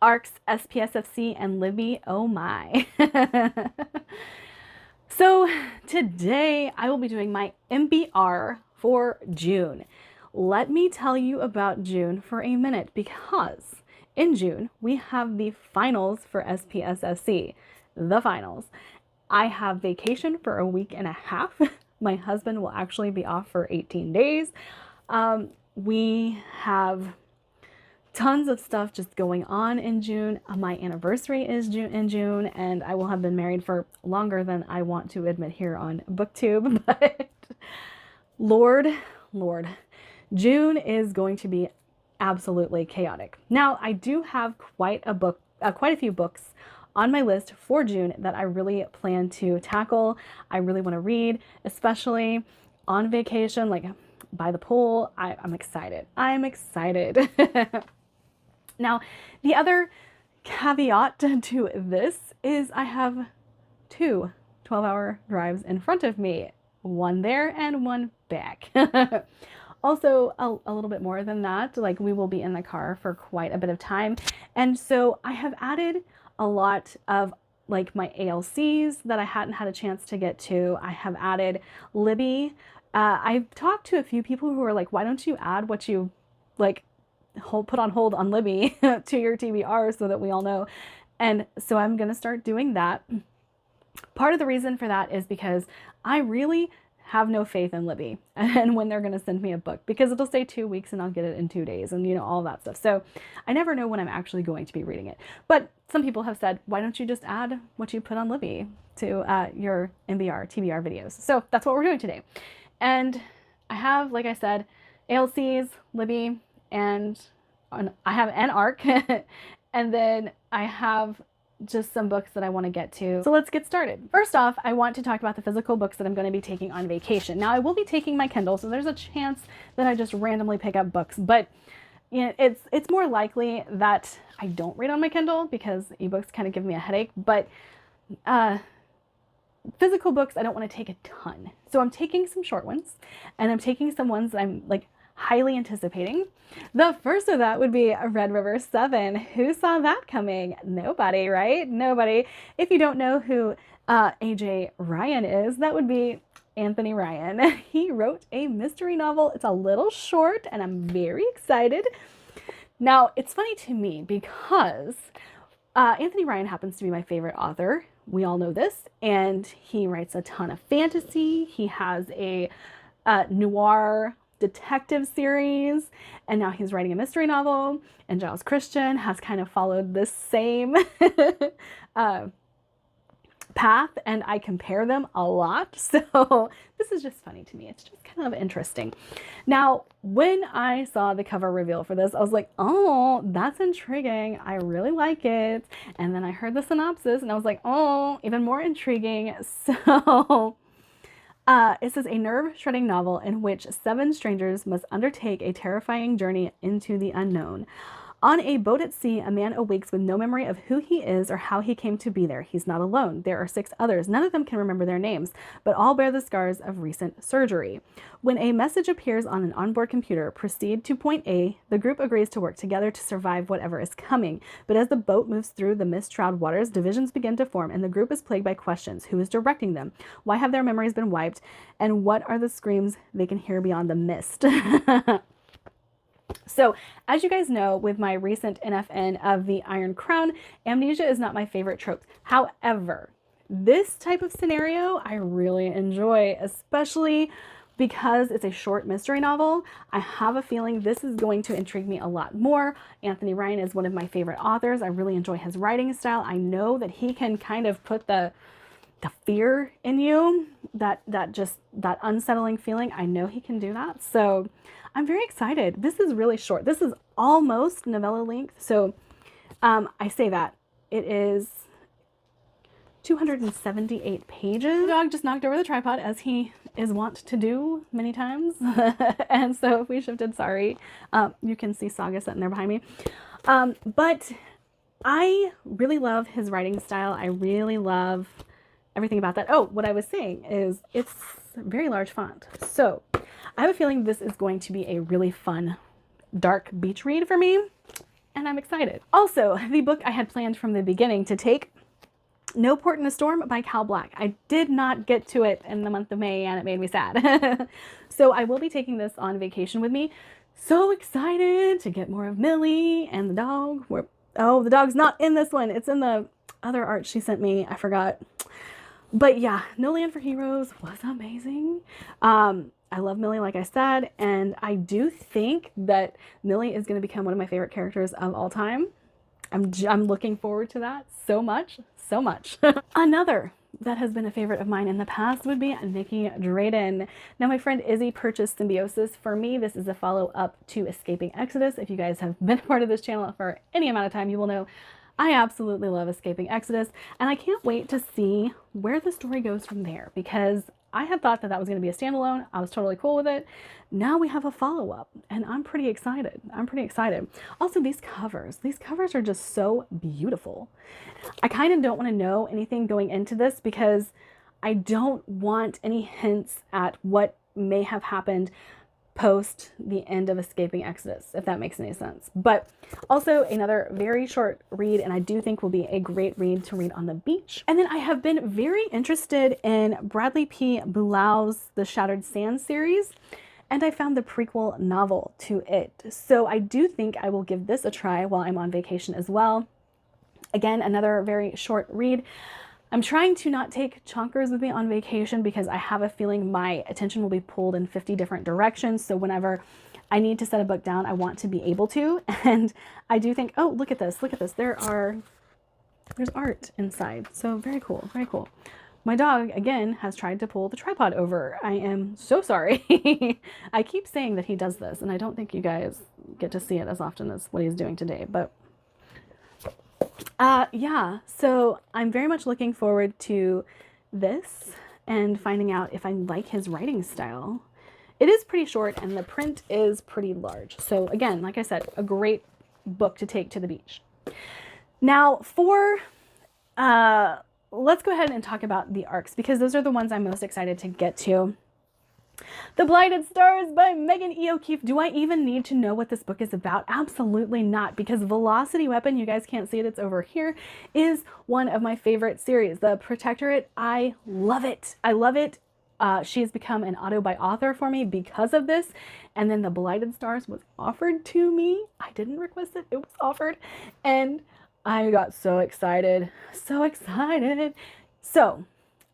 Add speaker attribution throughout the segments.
Speaker 1: ARCs, SPSFC, and Libby. Oh my. So today I will be doing my MBR for June. Let me tell you about June for a minute, because in June we have the finals for SPSFC. The finals. I have vacation for a week and a half. My husband will actually be off for 18 days. We have tons of stuff just going on in June. My anniversary is in June, and I will have been married for longer than I want to admit here on BookTube. But Lord, June is going to be absolutely chaotic. Now, I do have quite a few books on my list for June that I really plan to tackle. I really want to read, especially on vacation, like by the pool. I'm excited. I'm excited. Now, the other caveat to this is I have two 12-hour drives in front of me, one there and one back. Also, a little bit more than that, like we will be in the car for quite a bit of time. And so I have added a lot of like my ALCs that I hadn't had a chance to get to. I have added Libby. I've talked to a few people who are like, why don't you add what you like put on hold on Libby to your TBR so that we all know? And so I'm going to start doing that. Part of the reason for that is because I really have no faith in Libby and when they're going to send me a book, because it'll say 2 weeks and I'll get it in 2 days and, you know, all that stuff. So I never know when I'm actually going to be reading it. But some people have said, why don't you just add what you put on Libby to your MBR, TBR videos? So that's what we're doing today. And I have, like I said, ALCs, Libby, and I have an ARC. And then I have just some books that I want to get to. So let's get started. First off, I want to talk about the physical books that I'm going to be taking on vacation. Now, I will be taking my Kindle, so there's a chance that I just randomly pick up books, but you know, it's more likely that I don't read on my Kindle because ebooks kind of give me a headache. But physical books, I don't want to take a ton. So I'm taking some short ones, and I'm taking some ones that I'm like highly anticipating. The first of that would be Red River 7. Who saw that coming? Nobody, right? Nobody. If you don't know who AJ Ryan is, that would be Anthony Ryan. He wrote a mystery novel. It's a little short, and I'm very excited. Now, it's funny to me because Anthony Ryan happens to be my favorite author. We all know this, and he writes a ton of fantasy. He has a noir detective series, and now he's writing a mystery novel, and Giles Christian has kind of followed this same path, and I compare them a lot. So this is just funny to me. It's just kind of interesting. Now, when I saw the cover reveal for this, I was like, oh, that's intriguing. I really like it. And then I heard the synopsis and I was like, oh, even more intriguing. So it says a nerve-shredding novel in which 7 strangers must undertake a terrifying journey into the unknown. On a boat at sea, a man awakes with no memory of who he is or how he came to be there. He's not alone. There are 6 others. None of them can remember their names, but all bear the scars of recent surgery. When a message appears on an onboard computer, proceed to point A. The group agrees to work together to survive whatever is coming. But as the boat moves through the mist-shrouded waters, divisions begin to form, and the group is plagued by questions. Who is directing them? Why have their memories been wiped? And what are the screams they can hear beyond the mist? So, as you guys know, with my recent NFN of the Iron Crown, amnesia is not my favorite trope. However, this type of scenario I really enjoy, especially because it's a short mystery novel. I have a feeling this is going to intrigue me a lot more. Anthony Ryan is one of my favorite authors. I really enjoy his writing style. I know that he can kind of put the fear in you, that unsettling feeling. I know he can do that. So I'm very excited. This is really short. This is almost novella length. So I say that. It is 278 pages. The dog just knocked over the tripod, as he is wont to do many times. And so if we shifted, sorry. You can see Saga sitting there behind me. But I really love his writing style. I really love everything about that. Oh, what I was saying is it's very large font. So I have a feeling this is going to be a really fun, dark beach read for me. and I'm excited. Also, the book I had planned from the beginning to take, No Port in a Storm by Cal Black. I did not get to it in the month of May, and it made me sad. So I will be taking this on vacation with me. So excited to get more of Millie and the dog. Oh, the dog's not in this one. It's in the other art she sent me. I forgot. But yeah, No Land for Heroes was amazing. I love Millie, like I said, and I do think that Millie is going to become one of my favorite characters of all time. I'm looking forward to that so much, so much. Another that has been a favorite of mine in the past would be Nikki Drayden. Now, my friend Izzy purchased Symbiosis for me. This is a follow-up to Escaping Exodus. If you guys have been a part of this channel for any amount of time, you will know I absolutely love Escaping Exodus, and I can't wait to see where the story goes from there, because I had thought that that was going to be a standalone. I was totally cool with it. Now we have a follow-up, and I'm pretty excited. I'm pretty excited. Also, these covers are just so beautiful. I kind of don't want to know anything going into this because I don't want any hints at what may have happened post the end of Escaping Exodus, if that makes any sense. But also another very short read, and I do think will be a great read to read on the beach. And then I have been very interested in Bradley P. Bulau's The Shattered Sand series, and I found the prequel novel to it. So I do think I will give this a try while I'm on vacation as well. Again, another very short read. I'm trying to not take chonkers with me on vacation because I have a feeling my attention will be pulled in 50 different directions. So whenever I need to set a book down, I want to be able to. And I do think, oh, look at this, look at this. There's art inside. So very cool, very cool. My dog, again, has tried to pull the tripod over. I am so sorry. I keep saying that he does this, and I don't think you guys get to see it as often as what he's doing today, but yeah, so I'm very much looking forward to this and finding out if I like his writing style. It is pretty short and the print is pretty large. So again, like I said, a great book to take to the beach. Now let's go ahead and talk about the arcs, because those are the ones I'm most excited to get to. The Blighted Stars by Megan E. O'Keefe. Do I even need to know what this book is about? Absolutely not, because Velocity Weapon, you guys can't see it, it's over here, is one of my favorite series. The Protectorate, I love it. I love it. She has become an auto-buy author for me because of this. And then The Blighted Stars was offered to me. I didn't request it, it was offered. And I got so excited, so excited. So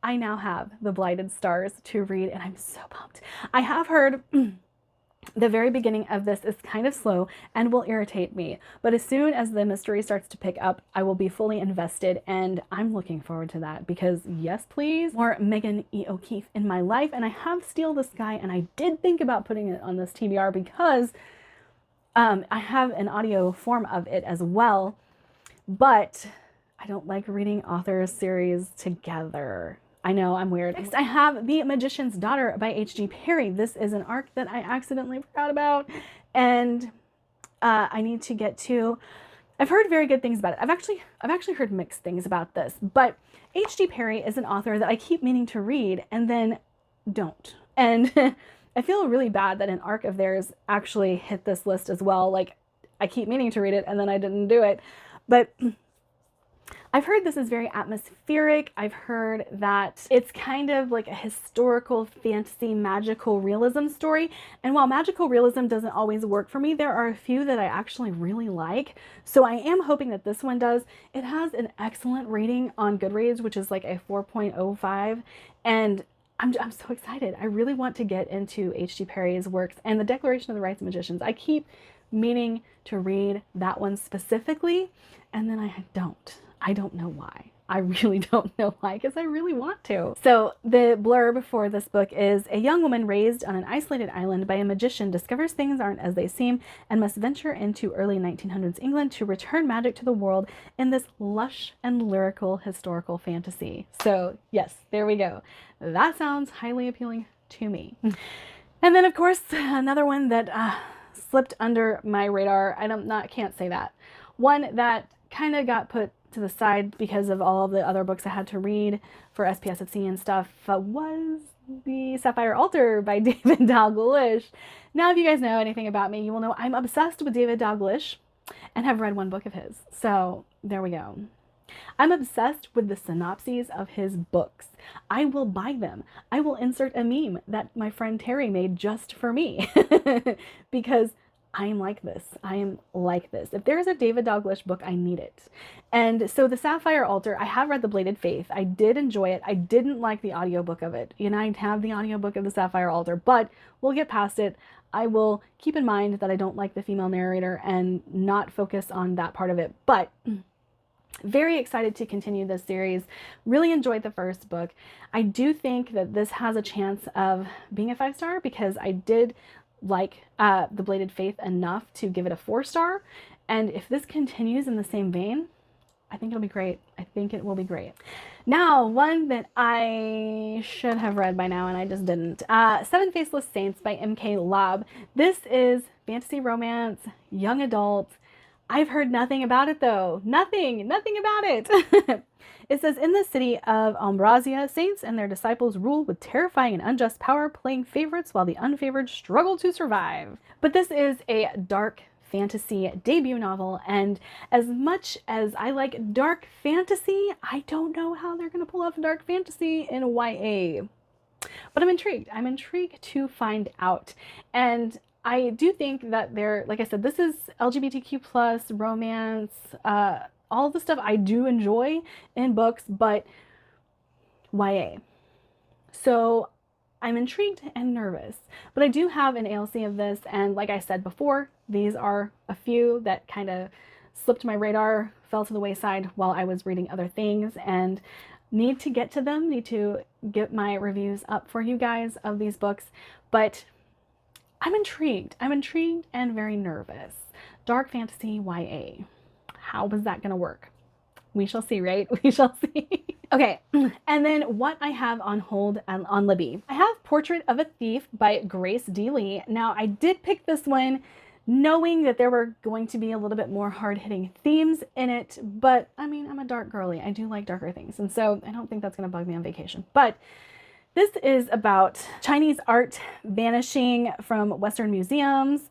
Speaker 1: I now have The Blighted Stars to read, and I'm so pumped. I have heard the very beginning of this is kind of slow and will irritate me, but as soon as the mystery starts to pick up, I will be fully invested, and I'm looking forward to that because yes, please, more Megan E. O'Keefe in my life. And I have Steal the Sky, and I did think about putting it on this TBR because I have an audio form of it as well, but I don't like reading authors' series together. I know, I'm weird. Next, I have The Magician's Daughter by H.G. Perry. This is an arc that I accidentally forgot about, and I need to get to. I've heard very good things about it. I've actually heard mixed things about this, but H.G. Perry is an author that I keep meaning to read and then don't. And I feel really bad that an arc of theirs actually hit this list as well. Like, I keep meaning to read it and then I didn't do it. But I've heard this is very atmospheric. I've heard that it's kind of like a historical fantasy magical realism story. And while magical realism doesn't always work for me, there are a few that I actually really like. So I am hoping that this one does. It has an excellent rating on Goodreads, which is like a 4.05. And I'm so excited. I really want to get into H.G. Perry's works and the Declaration of the Rights of Magicians. I keep meaning to read that one specifically, and then I don't. I don't know why. I really don't know why, because I really want to. So the blurb for this book is: a young woman raised on an isolated island by a magician discovers things aren't as they seem and must venture into early 1900s England to return magic to the world in this lush and lyrical historical fantasy. So yes, there we go. That sounds highly appealing to me. And then of course, another one that slipped under my radar. Can't say that. One that kind of got put to the side because of all of the other books I had to read for SPSFC and stuff was the Sapphire Altar by David Dalglish. Now, if you guys know anything about me, you will know I'm obsessed with David Dalglish. and have read one book of his. So there we go. I'm obsessed with the synopses of his books. I will buy them. I will insert a meme that my friend Terry made just for me because I am like this. I am like this. If there's a David Dalglish book, I need it. And so the Sapphire Altar, I have read The Blighted Faith. I did enjoy it. I didn't like the audiobook of it. And I have the audiobook of the Sapphire Altar, but we'll get past it. I will keep in mind that I don't like the female narrator and not focus on that part of it. But very excited to continue this series. Really enjoyed the first book. I do think that this has a chance of being a 5-star because I did like The Blighted Faith enough to give it a 4-star. And if this continues in the same vein, I think it'll be great. I think it will be great. Now, one that I should have read by now and I just didn't. 7 Faceless Saints by M.K. Lobb. This is fantasy romance, young adult. I've heard nothing about it though. Nothing about it. It says, in the city of Ambrosia, saints and their disciples rule with terrifying and unjust power, playing favorites while the unfavored struggle to survive. But this is a dark fantasy debut novel, and as much as I like dark fantasy, I don't know how they're going to pull off dark fantasy in YA. But I'm intrigued. I'm intrigued to find out. And I do think that they're, like I said, this is LGBTQ plus romance, all the stuff I do enjoy in books, but YA. So I'm intrigued and nervous, but I do have an ALC of this. And like I said before, these are a few that kind of slipped my radar, fell to the wayside while I was reading other things, and need to get to them, need to get my reviews up for you guys of these books. But I'm intrigued. I'm intrigued and very nervous. Dark fantasy YA. How was that going to work? We shall see, right? We shall see. Okay, and then what I have on hold on Libby. I have Portrait of a Thief by Grace D. Lee. Now, I did pick this one knowing that there were going to be a little bit more hard-hitting themes in it, but I mean, I'm a dark girly. I do like darker things, and so I don't think that's going to bug me on vacation. But this is about Chinese art vanishing from Western museums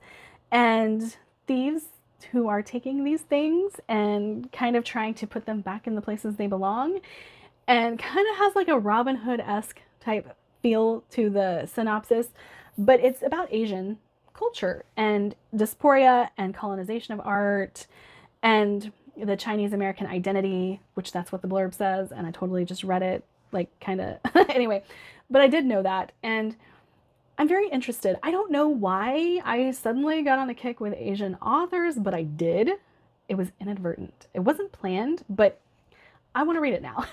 Speaker 1: and thieves who are taking these things and kind of trying to put them back in the places they belong, and kind of has like a Robin Hood-esque type feel to the synopsis, but it's about Asian culture and diaspora and colonization of art and the Chinese American identity, which that's what the blurb says, and I totally just read it like kind of anyway, but I did know that, and I'm very interested. I don't know why I suddenly got on a kick with Asian authors, but I did. It was inadvertent. It wasn't planned, but I want to read it now.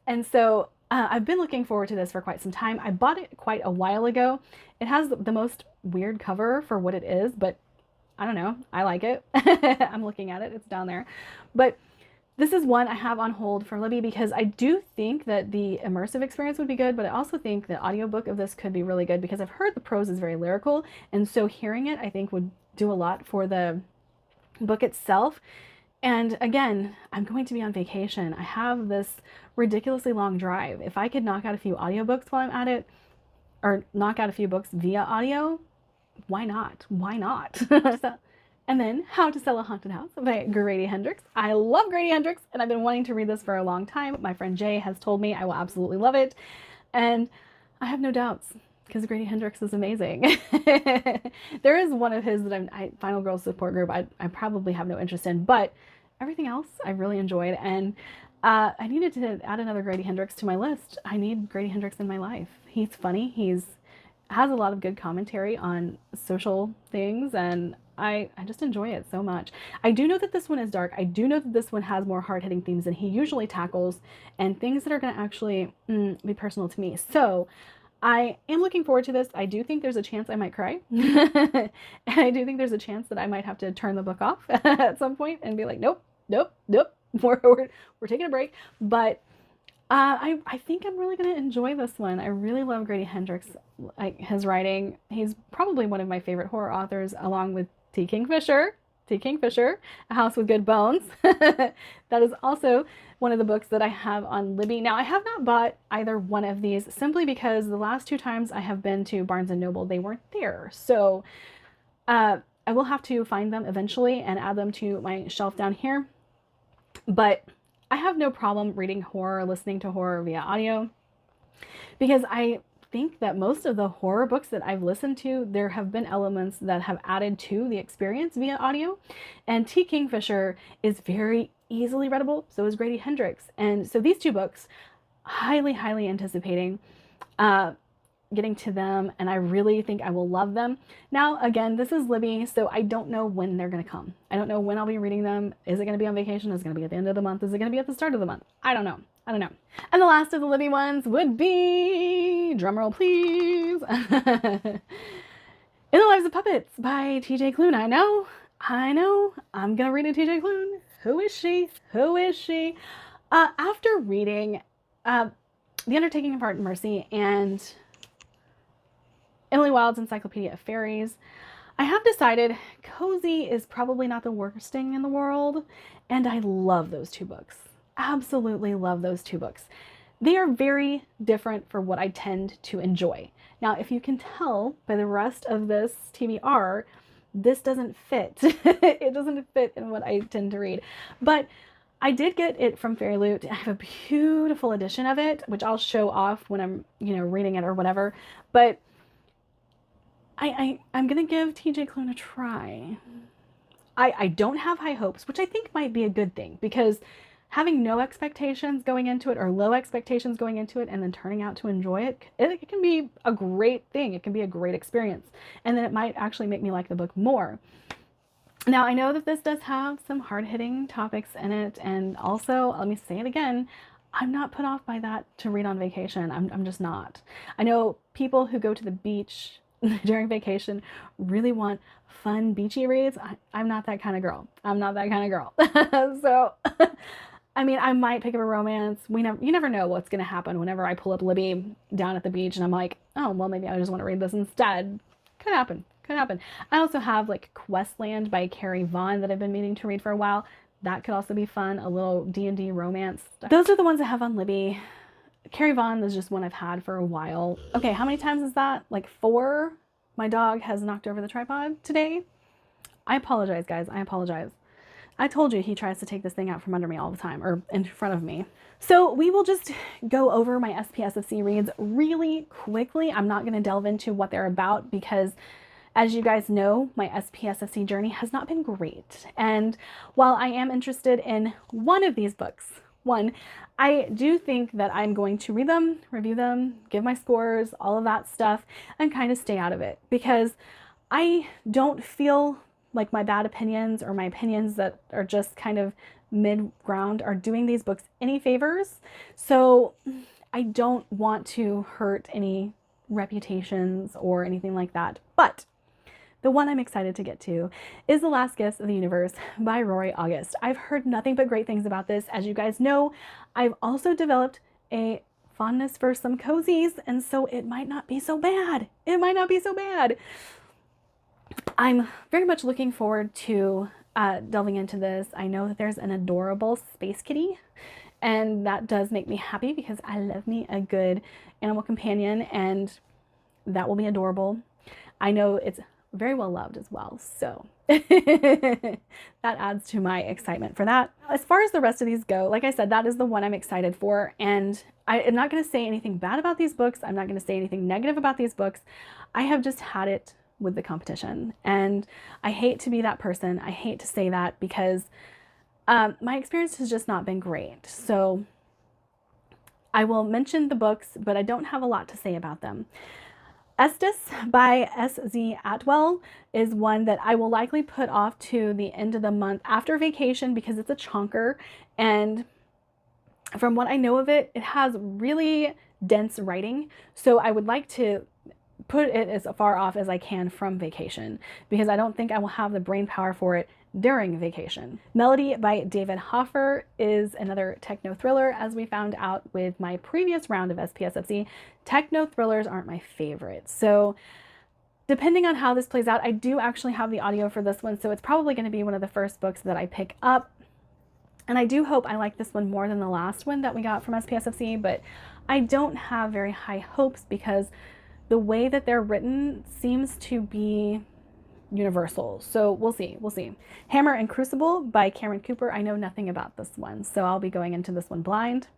Speaker 1: And so I've been looking forward to this for quite some time. I bought it quite a while ago. It has the most weird cover for what it is, but I don't know. I like it. I'm looking at it. It's down there. But this is one I have on hold for Libby because I do think that the immersive experience would be good, but I also think the audiobook of this could be really good because I've heard the prose is very lyrical, and so hearing it I think would do a lot for the book itself. And again, I'm going to be on vacation. I have this ridiculously long drive. If I could knock out a few audiobooks while I'm at it, or knock out a few books via audio, why not? Why not? And then How to Sell a Haunted House by Grady Hendrix. I love Grady Hendrix, and I've been wanting to read this for a long time. My friend Jay has told me I will absolutely love it, and I have no doubts because Grady Hendrix is amazing. There is one of his that Final Girls Support Group I probably have no interest in, but everything else I really enjoyed, and I needed to add another Grady Hendrix to my list. I need Grady Hendrix in my life. He's funny. Has a lot of good commentary on social things, and I just enjoy it so much. I do know that this one is dark. I do know that this one has more hard-hitting themes than he usually tackles, and things that are going to actually be personal to me. So I am looking forward to this. I do think there's a chance I might cry. And I do think there's a chance that I might have to turn the book off at some point and be like, nope, nope, nope. We're taking a break. But I think I'm really going to enjoy this one. I really love Grady Hendrix, like his writing. He's probably one of my favorite horror authors, along with T. Kingfisher, A House with Good Bones. That is also one of the books that I have on Libby. Now, I have not bought either one of these simply because the last 2 times I have been to Barnes & Noble, they weren't there. So I will have to find them eventually and add them to my shelf down here. But I have no problem reading horror, listening to horror via audio, because I think that most of the horror books that I've listened to, there have been elements that have added to the experience via audio. And T. Kingfisher is very easily readable. So is Grady Hendrix. And so these two books, highly anticipating getting to them, and I really think I will love them. Now, again, this is Libby, so I don't know when they're going to come. I don't know when I'll be reading them. Is it going to be on vacation? Is it going to be at the end of the month? Is it going to be at the start of the month? I don't know. And the last of the Libby ones would be, drumroll please, In the Lives of Puppets by TJ Klune. I know, I'm going to read a TJ Klune. Who is she? After reading The Undertaking of Art and Mercy and Emily Wilde's Encyclopedia of Fairies, I have decided cozy is probably not the worst thing in the world, and I love those two books. Absolutely love those two books. They are very different for what I tend to enjoy. Now, if you can tell by the rest of this TBR, this doesn't fit. It doesn't fit in what I tend to read. But I did get it from Fairy Loot. I have a beautiful edition of it, which I'll show off when I'm, reading it or whatever. But I'm going to give TJ Klune a try. I don't have high hopes, which I think might be a good thing, because having no expectations going into it, or low expectations going into it, and then turning out to enjoy it, it can be a great thing. It can be a great experience. And then it might actually make me like the book more. Now, I know that this does have some hard-hitting topics in it, and also, let me say it again, I'm not put off by that to read on vacation. I'm just not. I know people who go to the beach during vacation really want fun beachy reads. I'm not that kind of girl. So, I mean, I might pick up a romance. You never know what's going to happen whenever I pull up Libby down at the beach and I'm like, oh, well, maybe I just want to read this instead. Could happen. I also have like Questland by Carrie Vaughn that I've been meaning to read for a while. That could also be fun, a little D&D romance. Those are the ones I have on Libby. Carrie Vaughn is just one I've had for a while. Okay, how many times is that? Like 4? My dog has knocked over the tripod today. I apologize, guys. I apologize. I told you he tries to take this thing out from under me all the time, or in front of me. So we will just go over my SPSFC reads really quickly. I'm not going to delve into what they're about because, as you guys know, my SPSFC journey has not been great. And while I am interested in one of these books, I do think that I'm going to read them, review them, give my scores, all of that stuff, and kind of stay out of it, because I don't feel like my bad opinions or my opinions that are just kind of mid-ground are doing these books any favors. So I don't want to hurt any reputations or anything like that. But the one I'm excited to get to is The Last Gifts of the Universe by Rory August. I've heard nothing but great things about this. As you guys know, I've also developed a fondness for some cozies, and so it might not be so bad. I'm very much looking forward to delving into this. I know that there's an adorable space kitty, and that does make me happy because I love me a good animal companion, and that will be adorable. I know it's very well loved as well, so that adds to my excitement for that. As far as the rest of these go, like I said, that is the one I'm excited for, and I am not going to say anything bad about these books. I'm not going to say anything negative about these books. I have just had it with the competition, and I hate to be that person. I hate to say that because my experience has just not been great. So I will mention the books, but I don't have a lot to say about them. Estes by S.Z. Atwell is one that I will likely put off to the end of the month after vacation because it's a chonker, and from what I know of it, it has really dense writing, so I would like to put it as far off as I can from vacation because I don't think I will have the brain power for it during vacation. Melody by David Hoffer is another techno thriller. As we found out with my previous round of SPSFC, techno thrillers aren't my favorite. So depending on how this plays out, I do actually have the audio for this one, so it's probably going to be one of the first books that I pick up. And I do hope I like this one more than the last one that we got from SPSFC, but I don't have very high hopes because the way that they're written seems to be universal. So we'll see. We'll see. Hammer and Crucible by Cameron Cooper. I know nothing about this one, so I'll be going into this one blind.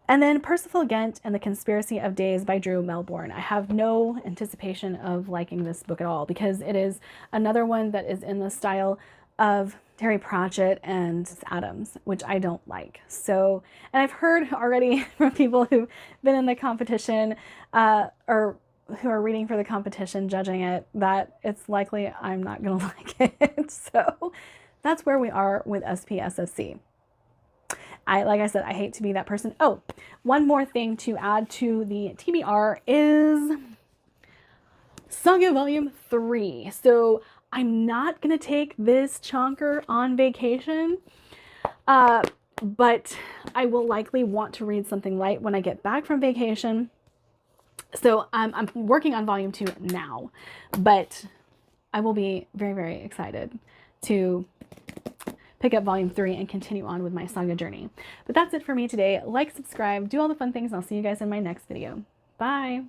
Speaker 1: And then Percival Ghent and the Conspiracy of Days by Drew Melbourne. I have no anticipation of liking this book at all because it is another one that is in the style of Terry Pratchett and Adams, which I don't like. So, and I've heard already from people who've been in the competition or who are reading for the competition, judging it, that it's likely I'm not going to like it. So that's where we are with SPSFC. Like I said, I hate to be that person. Oh, one more thing to add to the TBR is Saga Volume 3. So I'm not going to take this chonker on vacation, but I will likely want to read something light when I get back from vacation. So I'm working on Volume 2 now, but I will be very, very excited to pick up Volume 3 and continue on with my saga journey. But that's it for me today. Like, subscribe, do all the fun things, and I'll see you guys in my next video. Bye!